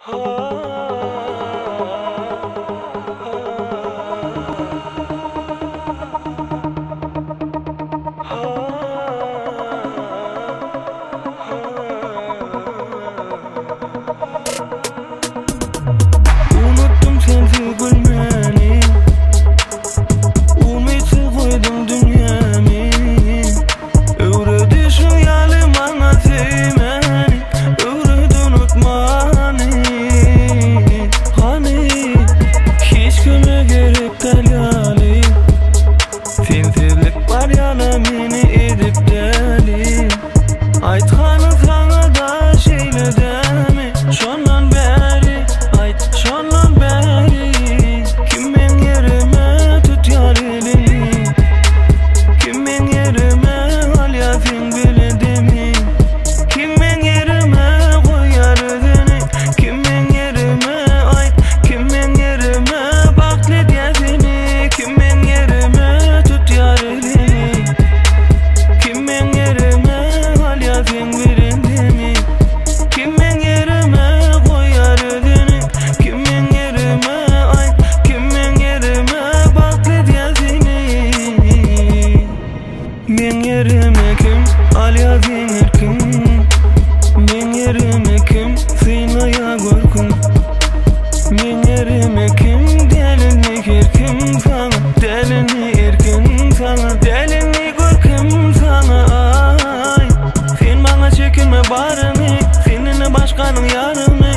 Unuttum sensiz gülmeni, umidsiz koydum dünyamı. Öğredi şu yalı bana sevmeni, öğredi unutmani. Hani hiç kime gerek delali, sensizlik var yana beni edip deli. Aytkanı sana da şeyle demi, şondan beri ayt şondan beri. Kim men yerime tut yar elini, kim men yerime al ya sen bile demi. Kim men yerime koyar özünü, kim men yerime ayt, kim men yerime baklet ya seni. Kim men yerime tut yar elini, kim men yerime al ya sen bile demi. Kim men yerime koyar özünü, kim men yerime ayt, kim men yerime baklet ya seni. Men yerime kim al ya sen kim, men yerime kim seni ya korkun. Men yerime kim delini kim sana, delini erkin sana, delini korkum sana. Ay sen bana çekinme barını, seninle başkanın yarını.